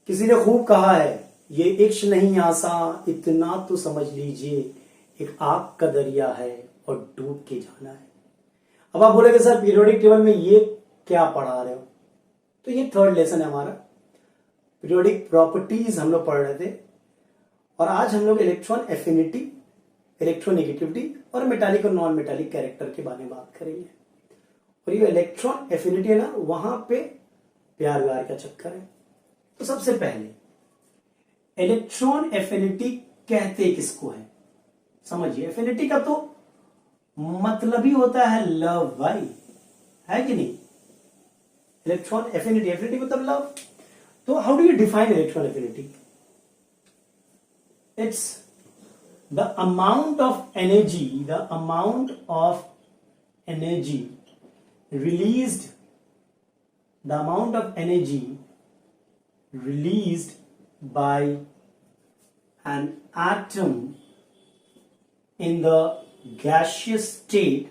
किसी ने खूब कहा है, ये इश्क नहीं आसा, इतना तो समझ लीजिए, एक आग का दरिया है और डूब के जाना है। अब आप बोलेगे सर पीरियोडिक टेबल में ये क्या पढ़ा रहे हो? तो ये थर्ड लेसन है हमारा। पीरियोडिक प्रॉपर्टीज हम लोग पढ़ रहे थे और आज हम लोग इलेक्ट्रॉन एफिनिटी, इलेक्ट्रोनेगेटिविटी और मेटालिक और नॉन मेटालिक कैरेक्टर के बारे में बात करेंगे। और ये इलेक्ट्रॉन एफिनिटी है ना, वहां पे प्यार व्यार का चक्कर है। तो सबसे पहले इलेक्ट्रॉन एफिनिटी कहते किसको है समझिए। एफिनिटी का तो मतलब ही होता है लव भाई, है कि नहीं? इलेक्ट्रॉन एफिनिटी, एफिनिटी मतलब लव। तो how do you define electron affinity? It's the amount of energy, the amount of energy released, the amount of energy released by an atom in the gaseous state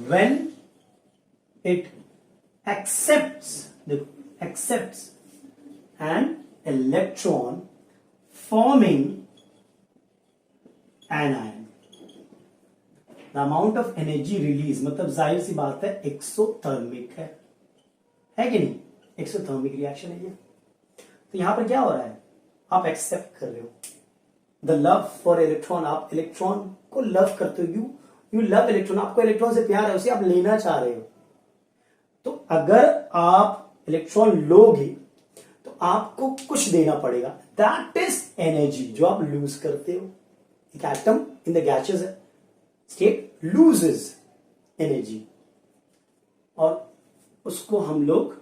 when it accepts an electron forming an ion. The amount of energy release मतलब जाहिर सी बात है exothermic है कि नहीं? Exothermic reaction है ये। तो यहां पर क्या हो रहा है, आप एक्सेप्ट कर रहे हो द लव फॉर इलेक्ट्रॉन, आप इलेक्ट्रॉन को लव करते हो, यू लव इलेक्ट्रॉन, आपको इलेक्ट्रॉन से प्यार है, उसे आप लेना चाह रहे हो। तो अगर आप इलेक्ट्रॉन लोगे तो आपको कुछ देना पड़ेगा, दैट इज एनर्जी जो आप लूज करते हो। एक atom in the gases state loses energy और उसको हम लोग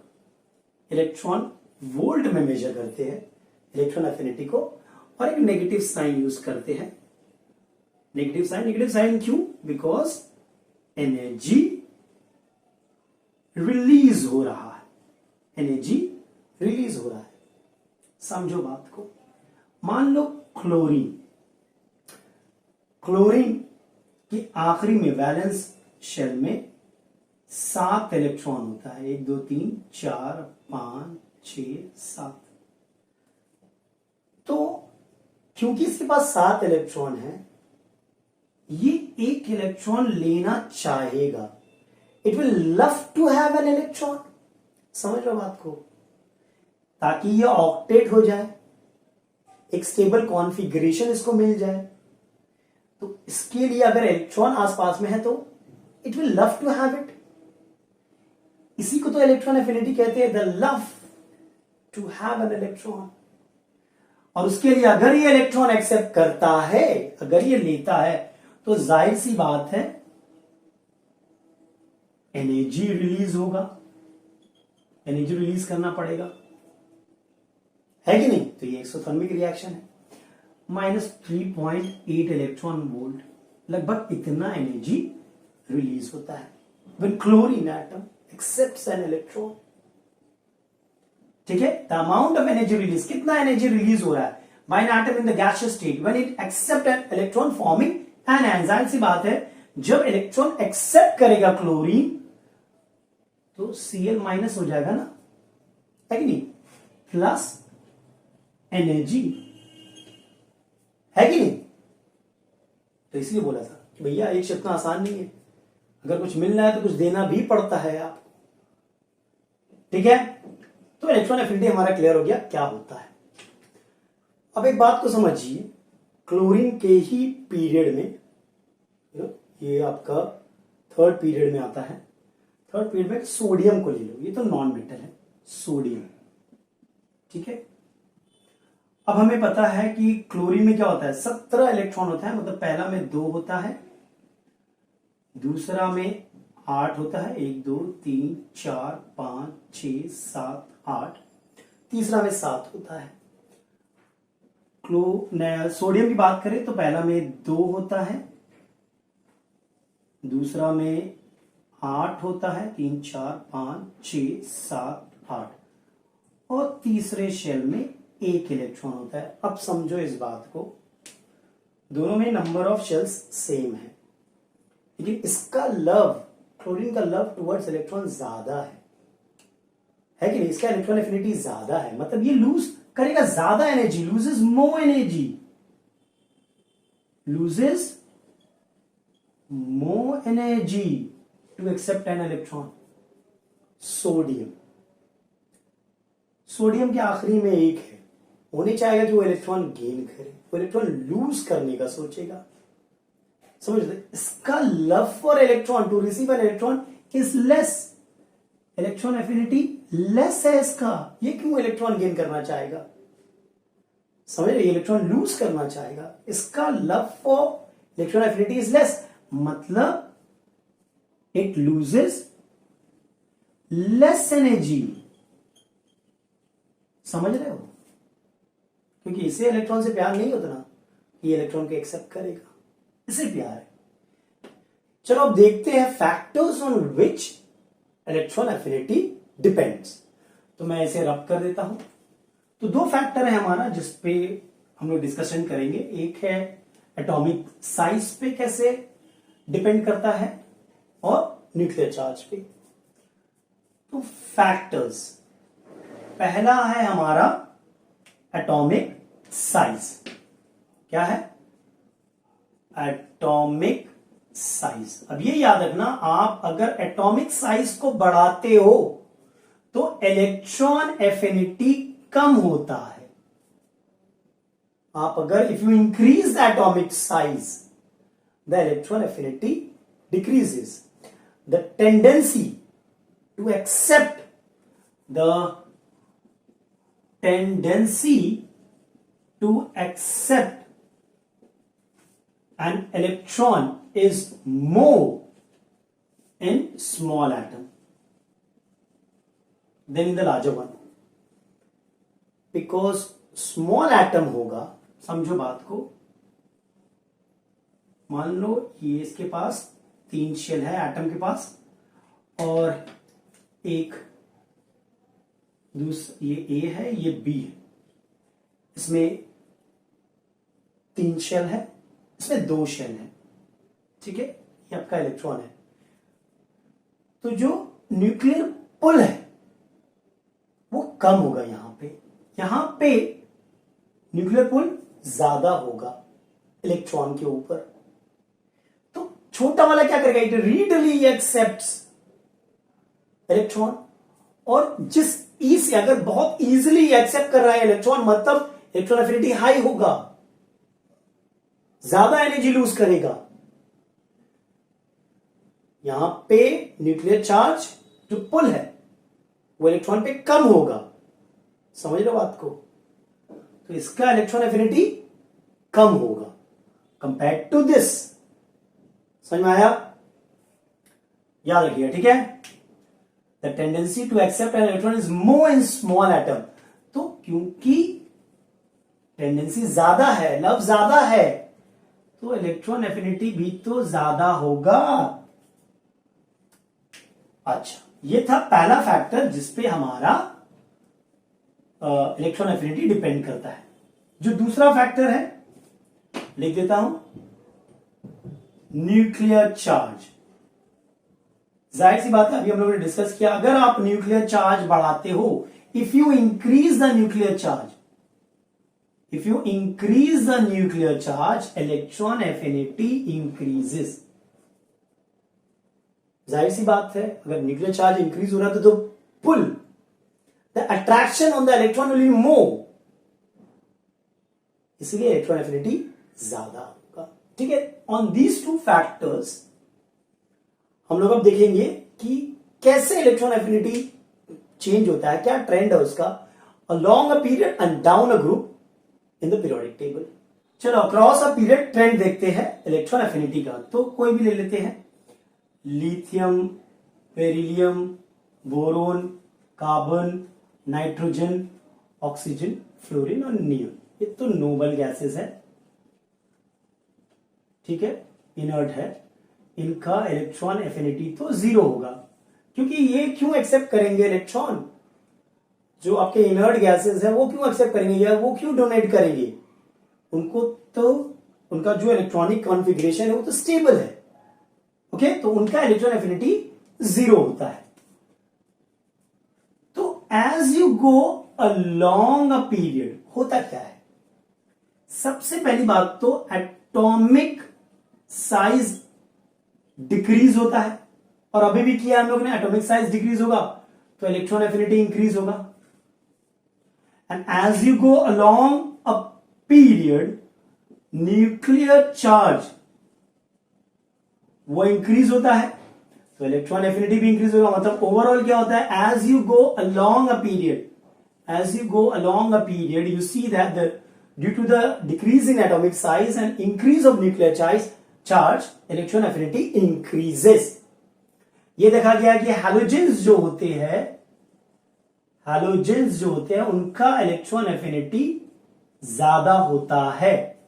इलेक्ट्रॉन वोल्ट में मेजर करते हैं, इलेक्ट्रॉन एफिनिटी को, और एक नेगेटिव साइन यूज करते हैं। नेगेटिव साइन क्यों? बिकॉज एनर्जी रिलीज हो रहा है, एनर्जी रिलीज हो रहा है। समझो बात को। मान लो क्लोरीन कि आखिरी में वैलेंस शेल में 7 इलेक्ट्रॉन होता है, 1 2 3 4 5 6 7। तो क्योंकि इसके पास 7 इलेक्ट्रॉन है, ये एक इलेक्ट्रॉन लेना चाहेगा, it will love to have an electron. समझ लो बात को, ताकि ये ऑक्टेट हो जाए, एक स्टेबल कॉन्फ़िगरेशन इसको मिल जाए। तो इसके लिए अगर इलेक्ट्रॉन आसपास में है तो it will love to have it. इसी को तो इलेक्ट्रॉन एफिनिटी कहते हैं, the love to have an electron. और उसके लिए अगर ये इलेक्ट्रॉन एक्सेप्ट करता है, अगर ये लेता है, तो जाहिर सी बात है एनर्जी रिलीज होगा, एनर्जी रिलीज करना पड़ेगा, है कि नहीं? तो ये एक्सोथर्मिक रिएक्शन है। -3.8 इलेक्ट्रॉन वोल्ट, लगभग इतना एनर्जी रिलीज होता है when chlorine atom accepts an electron। ठीक है, the amount of energy release, कितना एनर्जी रिलीज हो रहा है by an atom in the gaseous state when it accept an electron forming an ion। जाहिर सी बात है, जब इलेक्ट्रॉन एक्सेप्ट करेगा क्लोरीन तो Cl माइनस हो जाएगा ना, है कि नहीं? प्लस एनर्जी, है कि नहीं? तो इसलिए बोला था कि भैया एक शब्द आसान नहीं है, अगर कुछ मिलना है तो कुछ देना भी पड़ता है आपको। ठीक है, तो इलेक्ट्रॉन एफिनिटी हमारा क्लियर हो गया क्या होता है। अब एक बात को समझिए, क्लोरीन के ही पीरियड में, ये आपका थर्ड पीरियड में आता है, थर्ड पीरियड में सोडियम को ले लो, ये तो नॉन मेटल है सोडियम। ठीक है, अब हमें पता है कि क्लोरीन में क्या होता है, 17 इलेक्ट्रॉन होता है, मतलब पहला में 2 होता है, दूसरा में 8 होता है, 1 2 3 4 5 6 7 8, तीसरा में 7 होता है। सोडियम की बात करें तो पहला में 2 होता है, दूसरा में 8 होता है, 3 4 5 6 7 8, और तीसरे शेल में 1 इलेक्ट्रॉन होता है। अब समझो इस बात को, दोनों में नंबर ऑफ शेल्स सेम है, लेकिन इसका लव, क्लोरीन का लव टुवर्ड्स इलेक्ट्रॉन ज्यादा है है कि नहीं, इसका इलेक्ट्रॉन एफिनिटी ज्यादा है, मतलब ये लूज करेगा ज्यादा energy, loses more energy, loses more energy to accept an electron. Sodium, sodium के आखिरी में एक है, वो नहीं चाहेगा कि वो इलेक्ट्रॉन गेन करे, वो इलेक्ट्रॉन लूज करने का सोचेगा। समझ रहे, इसका love for electron to receive an electron is less, electron affinity less है इसका, ये क्यों इलेक्ट्रॉन गेन करना चाहेगा? समझ रहे, इलेक्ट्रॉन लूज करना चाहेगा, इसका love for electron affinity is less, मतलब इट लूजेस लेस एनर्जी। समझ रहे हो, क्योंकि इसे इलेक्ट्रॉन से प्यार नहीं होता ना, ये इलेक्ट्रॉन को एक्सेप्ट करेगा, इसे प्यार है। चलो अब देखते हैं factors on which electron affinity depends. तो मैं इसे रब कर देता हूं। तो दो फैक्टर है हमारा जिसपे हम लोग डिस्कशन करेंगे, एक है एटॉमिक साइज पे कैसे डिपेंड करता है और न्यूक्लियर चार्ज पे। तो फैक्टर्स, पहला है हमारा एटॉमिक साइज। क्या है? Atomic size. अब ये याद रखना, आप अगर एटॉमिक साइज को बढ़ाते हो तो इलेक्ट्रॉन एफिनिटी कम होता है। आप अगर if you increase the atomic size the electron affinity decreases. The tendency to accept an electron is more in small atom than in the larger one, because small atom होगा, समझो बात को, मान लो ये इसके पास 3 शेल है एटम के पास, और एक ये ए है, ये बी है, इसमें 3 शेल है, इसमें 2 शेल है, ठीक है, ये आपका इलेक्ट्रॉन है। तो जो न्यूक्लियर पुल है वो कम होगा, यहां पे न्यूक्लियर पुल ज्यादा होगा इलेक्ट्रॉन के ऊपर। तो छोटा वाला क्या करेगा? इट रीडली एक्सेप्ट्स इलेक्ट्रॉन, और जिस ई से अगर बहुत इजीली एक्सेप्ट कर रहा है इलेक्ट्रॉन, मतलब इलेक्ट्रॉन एफिनिटी हाई होगा, ज्यादा एनर्जी लूज करेगा। यहां पे न्यूक्लियर चार्ज जो पुल है वो इलेक्ट्रॉन पे कम होगा। समझ लो बात को? तो इसका इलेक्ट्रॉन एफिनिटी कम होगा कंपेयर टू दिस। समझ में आया? याद रखिएगा, ठीक है। The tendency to accept an electron is more in small atom. तो क्योंकि टेंडेंसी ज्यादा है, लव ज्यादा है, तो इलेक्ट्रॉन एफिनिटी भी तो ज्यादा होगा। अच्छा, ये था पहला फैक्टर जिसपे हमारा इलेक्ट्रॉन एफिनिटी डिपेंड करता है। जो दूसरा फैक्टर है, लिख देता हूं, न्यूक्लियर चार्ज। जाहिर सी बात है, अभी हम लोगों ने डिस्कस किया, अगर आप न्यूक्लियर चार्ज बढ़ाते हो, if you increase the nuclear charge, if you increase the nuclear charge, electron affinity increases। जाहिर सी बात है, अगर न्यूक्लियर चार्ज इंक्रीज हो रहा है तो pull, the attraction on the electron will be more, इसलिए इलेक्ट्रॉन एफिनिटी ज्यादा होगा। ठीक है, ऑन दीज 2 फैक्टर्स हम लोग अब देखेंगे कि कैसे इलेक्ट्रॉन एफिनिटी चेंज होता है, क्या ट्रेंड है उसका, along a period and down a group in the periodic table. चलो अक्रॉस अ पीरियड ट्रेंड देखते हैं इलेक्ट्रॉन एफिनिटी का। तो कोई भी ले लेते हैं, lithium, beryllium, boron, carbon, nitrogen, oxygen, fluorine और नियॉन, ये तो नोबल गैसेस है, ठीक है, इनर्ट है। इनका इलेक्ट्रॉन एफिनिटी तो 0 होगा, क्योंकि ये क्यों एक्सेप्ट करेंगे इलेक्ट्रॉन? जो आपके इनर्ट गैसेस है वो क्यों एक्सेप्ट करेंगे या वो क्यों डोनेट करेंगे? उनको तो उनका जो इलेक्ट्रॉनिक कॉन्फ़िगरेशन है वो तो स्टेबल है, ओके, तो उनका इलेक्ट्रॉन एफिनिटी 0 होता है। तो as you go along a period होता क्या है? सबसे पहली बात तो एटॉमिक साइज डिक्रीज होता है, और अभी भी किया हम लोग ने, एटॉमिक साइज डिक्रीज होगा तो इलेक्ट्रॉन एफिनिटी इंक्रीज होगा। And as you go along a period nuclear charge वो इंक्रीज होता है तो इलेक्ट्रॉन एफिनिटी भी इंक्रीज होगा। मतलब ओवरऑल क्या होता है, as you go along a period you see that the due to the decrease in atomic size and increase of nuclear charge electron affinity increases. ये देखा गया कि हैलोजेंस जो होते हैं उनका इलेक्ट्रॉन एफिनिटी ज्यादा होता है।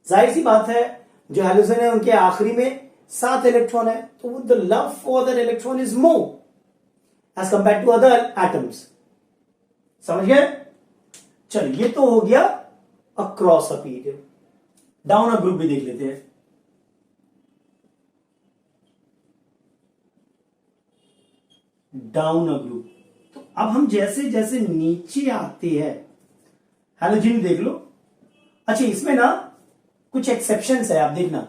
जाहिर सी बात है, जो हैलोजन है उनके आखिरी में 7 इलेक्ट्रॉन है, तो the love for that electron is more as compare to other atoms. समझ गए? चलिए, ये तो हो गया across a period. Down a group भी देख लेते हैं। डाउन अ ग्रुप, तो अब हम जैसे जैसे नीचे आते हैं, हैलोजन देख लो। अच्छा, इसमें ना कुछ एक्सेप्शंस है, आप देखना।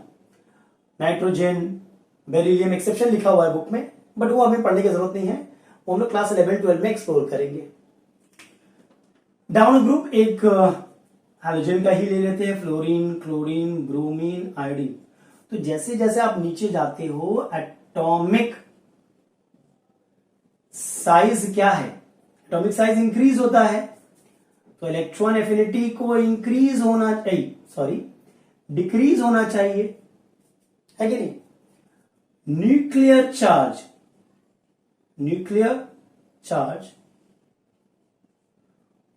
नाइट्रोजन, बेरिलियम एक्सेप्शन लिखा हुआ है बुक में, बट वो हमें पढ़ने की जरूरत नहीं है, वो हम लोग क्लास 11-12 में एक्सप्लोर करेंगे। डाउन ग्रुप एक हैलोजन का ही ले लेते हैं, फ्लोरीन, क्लोरीन, ब्रोमीन, आयोडीन। तो जैसे जैसे आप नीचे जाते हो, एटॉमिक साइज क्या है, एटॉमिक साइज इंक्रीज होता है, तो इलेक्ट्रॉन एफिनिटी को इंक्रीज होना चाहिए, सॉरी डिक्रीज होना चाहिए, है कि नहीं? न्यूक्लियर चार्ज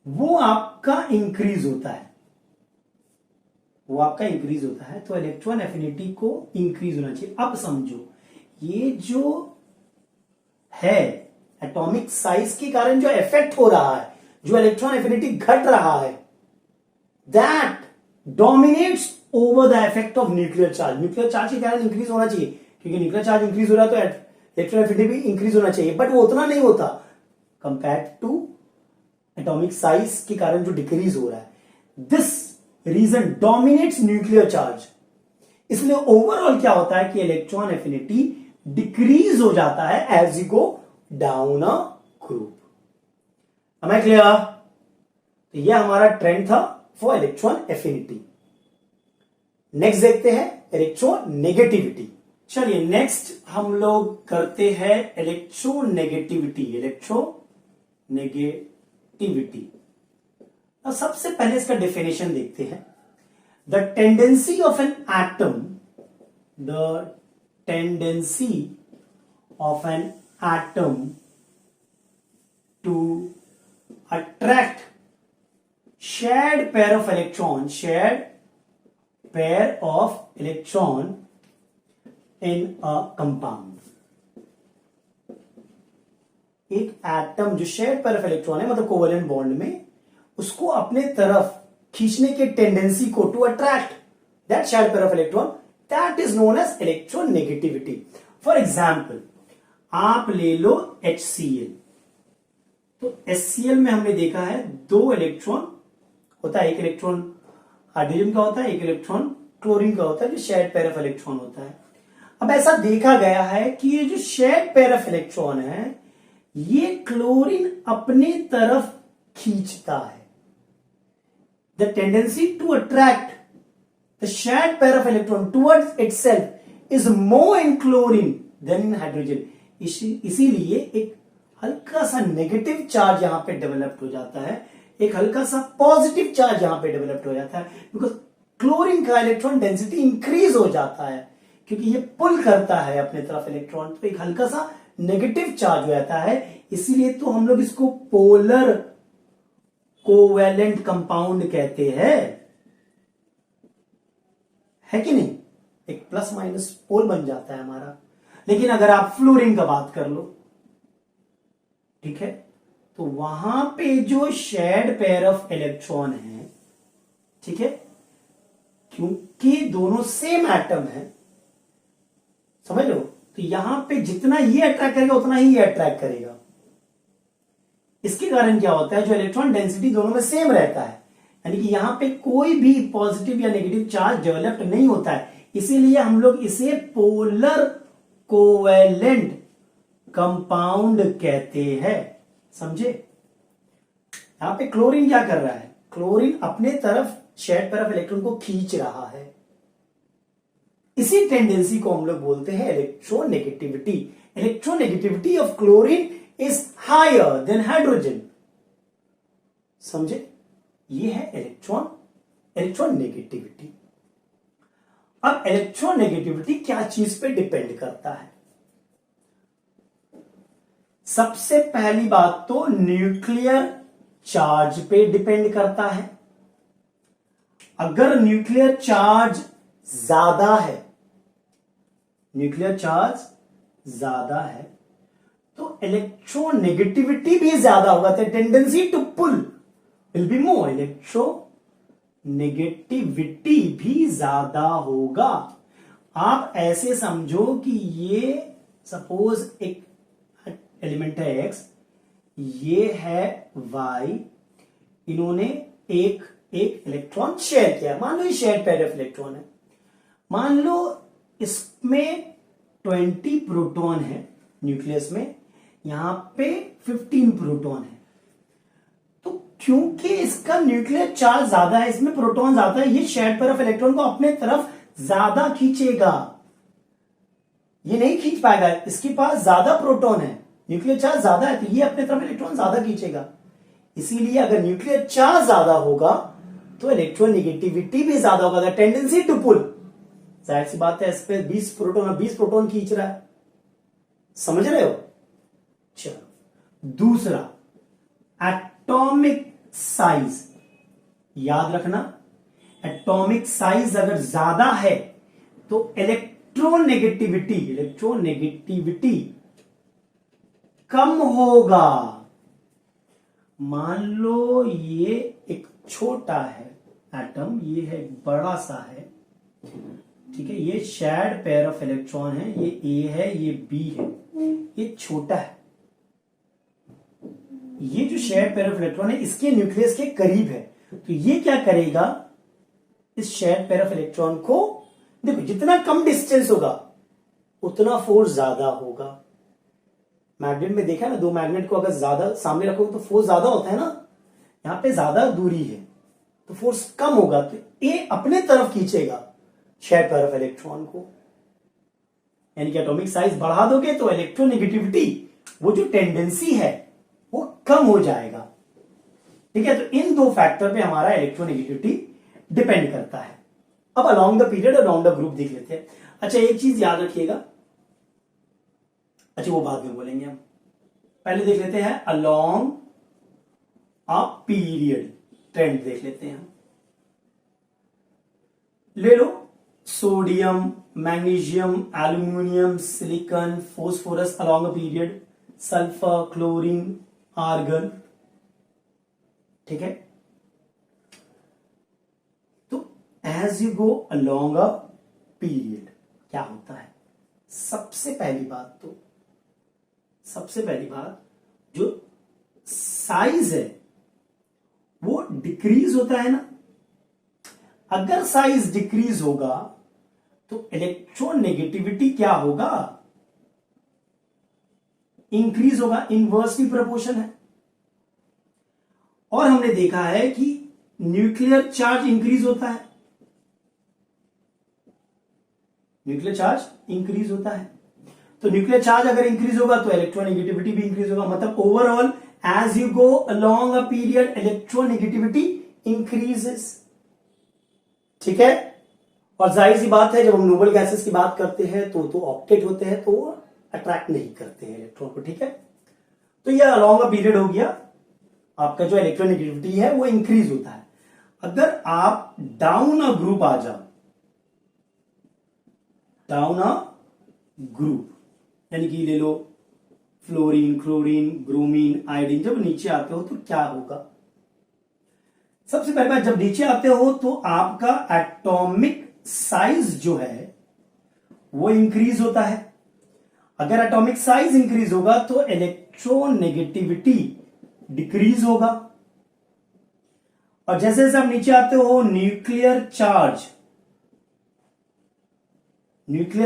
वो आपका इंक्रीज होता है, तो इलेक्ट्रॉन एफिनिटी को इंक्रीज होना चाहिए। अब समझो, ये जो है एटॉमिक साइज के कारण जो इफेक्ट हो रहा है, जो इलेक्ट्रॉन एफिनिटी घट रहा है, that dominates over the effect of nuclear charge. Nuclear charge के कारण इंक्रीज होना चाहिए, क्योंकि न्यूक्लियर चार्ज इंक्रीज हो रहा है तो इलेक्ट्रॉन एफिनिटी भी इंक्रीज होना चाहिए, बट वो उतना नहीं होता कंपेयर टू एटॉमिक साइज के कारण जो डिक्रीज हो रहा है। This reason dominates nuclear charge, इसलिए ओवरऑल क्या होता है कि इलेक्ट्रॉन एफिनिटी डिक्रीज हो जाता है as you go down a group. हमें क्लियर? तो यह हमारा ट्रेंड था फॉर इलेक्ट्रॉन एफिनिटी। नेक्स्ट देखते हैं इलेक्ट्रोनेगेटिविटी। चलिए, नेक्स्ट हम लोग करते हैं इलेक्ट्रोनेगेटिविटी। अब सबसे पहले इसका डेफिनेशन देखते हैं। The tendency of an atom to attract shared pair of electron in a compound। एक एटम जो शेयर्ड पेयर ऑफ इलेक्ट्रॉन है, मतलब कोवेलेंट बॉन्ड में, उसको अपने तरफ खींचने के टेंडेंसी को, to attract that shared pair of electron, that is known as electronegativity. For example, आप ले लो HCl। तो HCl में हमने देखा है 2 इलेक्ट्रॉन होता है, एक इलेक्ट्रॉन हाइड्रोजन का होता है, एक इलेक्ट्रॉन क्लोरीन का होता है, जो शेयर्ड पेयर ऑफ इलेक्ट्रॉन होता है। अब ऐसा देखा गया है कि ये जो शेयर्ड पेयर ऑफ इलेक्ट्रॉन है, ये क्लोरीन अपने तरफ खींचता है। The tendency to attract the shared pair of electron towards itself is more in chlorine than in hydrogen. इसीलिए एक हल्का सा नेगेटिव चार्ज यहां पे डेवलप्ड हो जाता है, एक हल्का सा पॉजिटिव चार्ज यहां पे डेवलप्ड हो जाता है, बिकॉज क्लोरीन का इलेक्ट्रॉन डेंसिटी इंक्रीज हो जाता है, क्योंकि ये पुल करता है अपने तरफ इलेक्ट्रॉन, तो एक हल्का सा नेगेटिव चार्ज हो जाता है। इसीलिए तो हम लोग इसको पोलर कोवेलेंट कंपाउंड कहते हैं, है कि नहीं? एक प्लस माइनस पोल बन जाता है हमारा। लेकिन अगर आप फ्लोरीन का बात कर लो, ठीक है, तो वहां पे जो शेयर्ड पेयर ऑफ इलेक्ट्रॉन है, ठीक है, क्योंकि दोनों सेम एटम है, समझ लो, तो यहां पे जितना ये अट्रैक्ट करेगा उतना ही ये अट्रैक्ट करेगा। इसके कारण क्या होता है, जो इलेक्ट्रॉन डेंसिटी दोनों में सेम रहता है, यानी कि यहां पे कोई भी पॉजिटिव या नेगेटिव चार्ज डेवलप्ड नहीं होता है, इसीलिए हम लोग इसे पोलर कोवेलेंट कंपाउंड कहते हैं। समझे? यहां पे क्लोरीन क्या कर रहा है, क्लोरीन अपने तरफ शेड पेयर ऑफ इलेक्ट्रॉन को खींच रहा है। इसी टेंडेंसी को हम लोग बोलते हैं electronegativity. Electronegativity of chlorine is higher than hydrogen. समझे? ये है इलेक्ट्रोनेगेटिविटी। अब इलेक्ट्रोनेगेटिविटी क्या चीज पे डिपेंड करता है? सबसे पहली बात तो न्यूक्लियर चार्ज पे डिपेंड करता है। अगर न्यूक्लियर चार्ज ज्यादा है, न्यूक्लियर चार्ज ज्यादा है तो इलेक्ट्रोनेगेटिविटी भी ज्यादा होगा, तो tendency to pull will be more, electronegativity भी ज्यादा होगा। आप ऐसे समझो कि ये सपोज एक एलिमेंट है x, ये है y, इन्होंने एक इलेक्ट्रॉन शेयर किया, मान लो ये शेयर पेयर ऑफ इलेक्ट्रॉन है, मान लो इसमें 20 प्रोटॉन है न्यूक्लियस में, यहां पे 15 प्रोटॉन है, तो क्योंकि इसका न्यूक्लियर चार्ज ज्यादा है, इसमें प्रोटॉन ज्यादा है, ये शेयर पेयर ऑफ इलेक्ट्रॉन को अपने तरफ ज्यादा खींचेगा, ये नहीं खींच पाएगा, इसके पास ज्यादा प्रोटॉन है, न्यूक्लियर चार्ज ज्यादा है, तो ये अपने तरफ इलेक्ट्रॉन ज्यादा खींचेगा। इसीलिए अगर न्यूक्लियर चार्ज ज्यादा होगा तो इलेक्ट्रोनेगेटिविटी भी ज्यादा होगा, टेंडेंसी टू पुल। जाहिर सी बात है, इस पे 20 प्रोटॉन खींच रहा है, समझ रहे हो? चलो, दूसरा एटॉमिक साइज, याद रखना, एटॉमिक साइज अगर ज्यादा है तो इलेक्ट्रोनेगेटिविटी कम होगा। मान लो ये एक छोटा है एटम, ये है एक बड़ा सा है, ठीक है, ये शेयर्ड पेयर ऑफ इलेक्ट्रॉन है, ये ए है, ये बी है, ये छोटा है, ये जो शेयर्ड पेयर ऑफ इलेक्ट्रॉन है इसके न्यूक्लियस के करीब है, तो ये क्या करेगा, इस शेयर्ड पेयर ऑफ इलेक्ट्रॉन को, देखो जितना कम डिस्टेंस होगा उतना फोर्स ज्यादा होगा। मैग्नेट में देखा ना, दो मैग्नेट को अगर ज्यादा सामने रखो तो फोर्स ज्यादा होता है ना, यहां पे ज्यादा दूरी है तो फोर्स कम होगा, तो ए अपने तरफ खींचेगा शेयर पेयर ऑफ इलेक्ट्रॉन को, यानी कि एटॉमिक साइज बढ़ा दोगे तो इलेक्ट्रोनेगेटिविटी, वो जो टेंडेंसी है वो कम हो जाएगा। ठीक है, तो इन दो फैक्टर पे हमारा इलेक्ट्रोनेगेटिविटी डिपेंड करता है। अब along the period, along the group देख लेते हैं। अच्छा, एक चीज याद रखिएगा, अच्छा वो बाद में बोलेंगे, हम पहले देख लेते हैं अलोंग अ पीरियड, ट्रेंड देख लेते हैं। ले लो sodium, magnesium, aluminium, silicon, phosphorus along a period, sulphur, chlorine, argon, ठीक है। तो as you go along a period क्या होता है, सबसे पहली बात जो साइज है वो डिक्रीज होता है ना। अगर साइज डिक्रीज होगा तो इलेक्ट्रोनेगेटिविटी क्या होगा, इंक्रीज होगा, इनवर्सली प्रोपोर्शन है। और हमने देखा है कि न्यूक्लियर चार्ज इंक्रीज होता है, न्यूक्लियर चार्ज इंक्रीज होता है, तो न्यूक्लियर चार्ज अगर इंक्रीज होगा तो इलेक्ट्रोनेगेटिविटी भी इंक्रीज होगा। मतलब overall as you go along a period electronegativity increases, ठीक है। और जाहिर सी बात है, जब हम नोबल गैसेस की बात करते हैं तो ऑक्टेट होते हैं, तो अट्रैक्ट नहीं करते हैं इलेक्ट्रॉन को, ठीक है। तो ये अलोंग अ पीरियड हो गया, आपका जो इलेक्ट्रोनेगेटिविटी है वो इंक्रीज होता है। अगर आप डाउन अ ग्रुप आ जाओ, डाउन अ ग्रुप यानी कि ले लो फ्लोरीन, क्लोरीन, ब्रोमीन, आयोडीन, जब नीचे आते हो तो क्या होगा, सबसे पहले बात, जब नीचे आते हो तो आपका एटॉमिक साइज जो है वो इंक्रीज होता है। अगर एटॉमिक साइज इंक्रीज होगा तो इलेक्ट्रोनेगेटिविटी डिक्रीज होगा। और जैसे जैसे आप नीचे आते हो न्यूक्लियर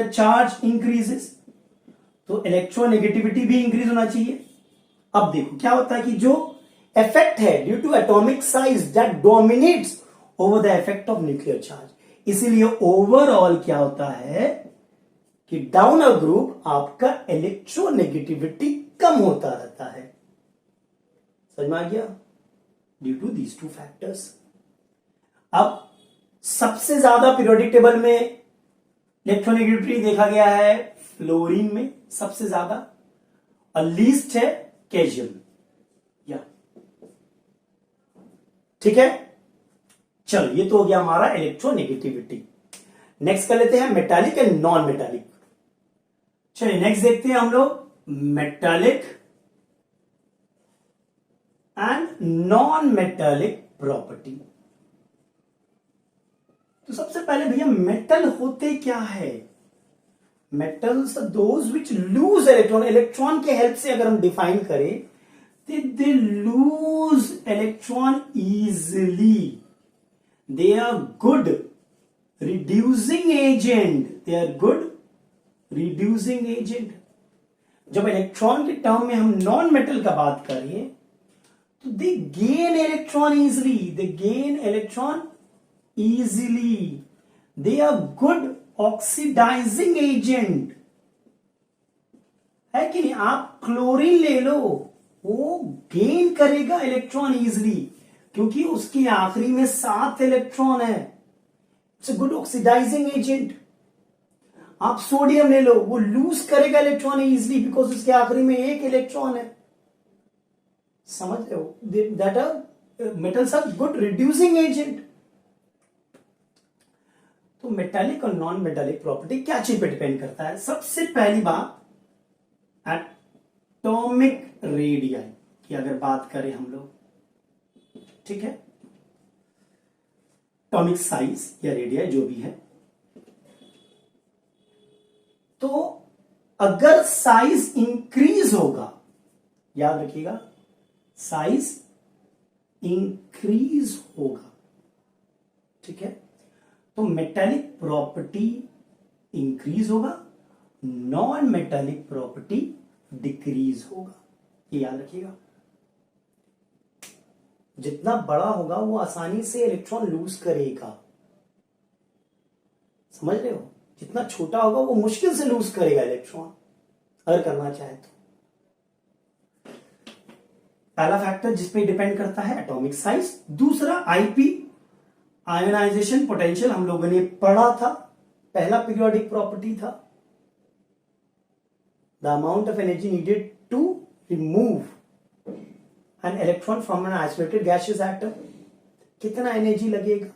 चार्ज इंक्रीजेस, तो इलेक्ट्रोनेगेटिविटी भी इंक्रीज होना चाहिए। अब देखो क्या होता है कि जो इफेक्ट है due to atomic size that dominates over the effect of nuclear charge, इसीलिए ओवरऑल क्या होता है कि डाउनर ग्रुप आपका इलेक्ट्रोनेगेटिविटी कम होता रहता है। समझ में आ गया? Due to these two factors. अब सबसे ज्यादा पीरियोडिक टेबल में इलेक्ट्रोनेगेटिविटी देखा गया है फ्लोरीन में सबसे ज्यादा, और लीस्ट है कैल्शियम। या ठीक है, चलो ये तो हो गया हमारा इलेक्ट्रोनेगेटिविटी। नेक्स्ट कर लेते हैं मेटालिक एंड नॉन मेटालिक। चलिए नेक्स्ट देखते हैं हम लोग metallic and non metallic property. तो सबसे पहले भैया मेटल होते क्या है? Metals those which lose electron, electron के हेल्प से अगर हम डिफाइन करें they lose electron easily, they are good reducing agent, they are good reducing agent. जब इलेक्ट्रॉन के टर्म में हम नॉन मेटल का बात करें तो they gain electron easily, they gain electron easily, they are good oxidizing agent, है कि नहीं? आप क्लोरीन ले लो, वो गेन करेगा इलेक्ट्रॉन इजिली क्योंकि उसकी आखिरी में 7 इलेक्ट्रॉन है। It's a good oxidizing agent. आप सोडियम ले लो, वो लूज करेगा इलेक्ट्रॉन इजिली बिकॉज उसके आखिरी में 1 इलेक्ट्रॉन है। समझ रहे हो? That are metals are good reducing agent. तो मेटालिक और नॉन मेटालिक प्रॉपर्टी क्या चीज पे डिपेंड करता है? सबसे पहली बात एटॉमिक रेडियस की अगर बात करें हम लोग, ठीक है, एटॉमिक साइज या रेडियस जो भी है, तो अगर साइज इंक्रीज होगा, याद रखिएगा साइज इंक्रीज होगा, ठीक है, तो मेटालिक प्रॉपर्टी इंक्रीज होगा, नॉन मेटालिक प्रॉपर्टी डिक्रीज होगा। ये याद रखिएगा। जितना बड़ा होगा वो आसानी से इलेक्ट्रॉन लूज करेगा, समझ रहे हो? जितना छोटा होगा वो मुश्किल से लूज करेगा इलेक्ट्रॉन, अगर करना चाहे तो। पहला फैक्टर जिसपे डिपेंड करता है एटॉमिक साइज। दूसरा आईपी, आयोनाइजेशन पोटेंशियल, हम लोगों ने पढ़ा था, पहला पीरियोडिक प्रॉपर्टी था, the amount of energy needed to remove an electron from an isolated gaseous atom. कितना एनर्जी लगेगा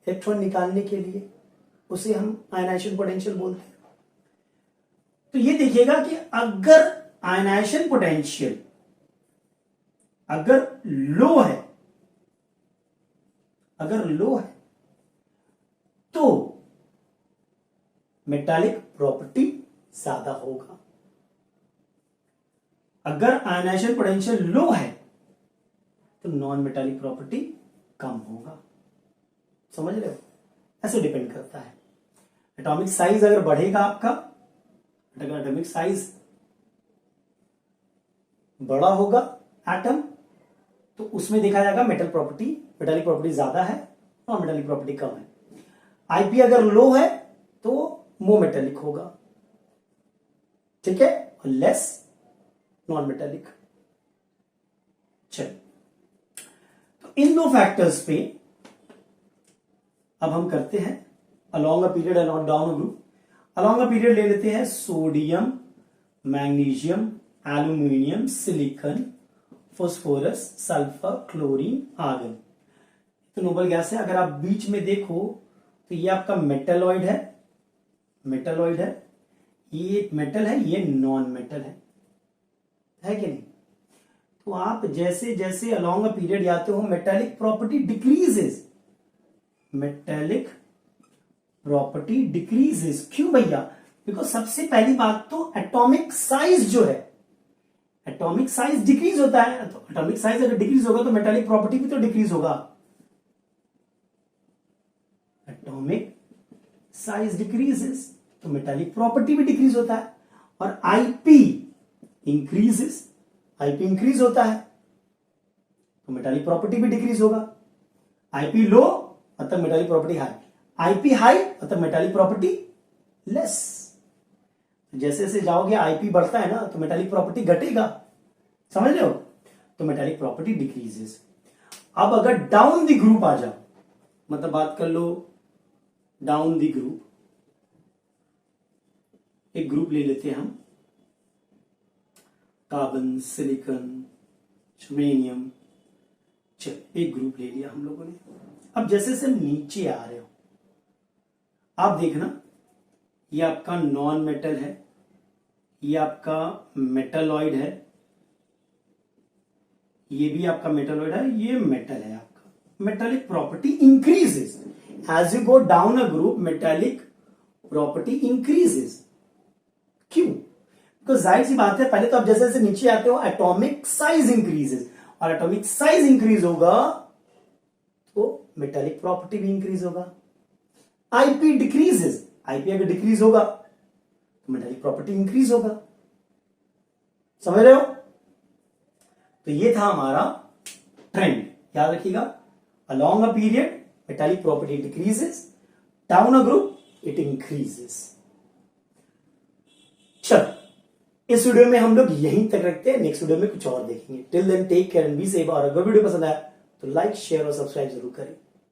इलेक्ट्रॉन निकालने के लिए, उसे हम आयोनाइजेशन पोटेंशियल बोलते हैं। तो ये देखिएगा कि अगर आयोनाइजेशन पोटेंशियल अगर लो है, अगर लो है तो मेटालिक प्रॉपर्टी ज्यादा होगा। अगर आयोनाइजेशन पोटेंशियल लो है तो नॉन मेटालिक प्रॉपर्टी कम होगा। समझ रहे हो? ऐसे डिपेंड करता है। एटॉमिक साइज अगर बढ़ेगा आपका, अगर एटॉमिक साइज बड़ा होगा एटम, तो उसमें देखा जाएगा मेटल प्रॉपर्टी, मेटालिक प्रॉपर्टी ज्यादा है, नॉन मेटालिक प्रॉपर्टी कम है। आईपी अगर लो है तो मोर मेटालिक होगा, ठीक है, और लेस नॉन मेटालिक। चलिए, तो इन दो फैक्टर्स पे अब हम करते हैं along a period and down a group. Along a period ले लेते हैं sodium, magnesium, aluminium, silicon, phosphorus, sulphur, chlorine, argon. तो नोबल गैस है। अगर आप बीच में देखो तो ये आपका मेटलॉइड है, मेटलॉइड है, ये मेटल है, ये नॉन मेटल है कि नहीं? तो आप जैसे जैसे अलोंग अ पीरियड जाते हो metallic property decreases, metallic property decreases. क्यों भैया? बिकॉज सबसे पहली बात तो एटॉमिक साइज जो है, एटॉमिक साइज डिक्रीज होता है, तो एटॉमिक साइज अगर डिक्रीज होगा तो मेटालिक प्रॉपर्टी भी तो डिक्रीज होगा। एटॉमिक साइज डिक्रीजेस तो मेटालिक प्रॉपर्टी भी डिक्रीज होता है। और आईपी इंक्रीजेस, आईपी इंक्रीज होता है तो मेटालिक प्रॉपर्टी भी डिक्रीज होगा। आईपी लो मतलब metallic property high, IP high मतलब मेटालिक प्रॉपर्टी लेस। जैसे जैसे जाओगे आईपी बढ़ता है ना तो मेटालिक प्रॉपर्टी घटेगा, समझ रहे हो, तो मेटालिक प्रॉपर्टी डिक्रीजेस। अब अगर डाउन द ग्रुप आ जाओ, मतलब बात कर लो डाउन द ग्रुप, एक ग्रुप ले लेते हैं हम, कार्बन, सिलिकॉन, जर्मेनियम, चल एक ग्रुप ले लिया हम लोगों ने। अब जैसे से नीचे आ रहे हो आप देखना, ये आपका नॉन मेटल है, ये आपका मेटलॉइड है, ये भी आपका मेटलॉइड है, ये मेटल है आपका। Metallic property increases as you go down a group, metallic property increases. क्यों? बिकॉज जाहिर सी बात है, पहले तो आप जैसे जैसे नीचे आते हो एटॉमिक साइज इंक्रीजेस, और एटॉमिक साइज इंक्रीज होगा तो मेटालिक प्रॉपर्टी भी इंक्रीज होगा। आईपी डिक्रीजेस, आईपी अगर डिक्रीज होगा तो मेटालिक प्रॉपर्टी इंक्रीज होगा, समझ रहे हो। तो ये था हमारा ट्रेंड, याद रखिएगा। Along a period metallic property decreases, down a group it increases. चलो इस वीडियो में हम लोग यहीं तक रखते हैं, नेक्स्ट वीडियो में कुछ और देखेंगे। Till then take care and be safe. और अगर वीडियो पसंद आया तो लाइक, शेयर और सब्सक्राइब जरूर करें।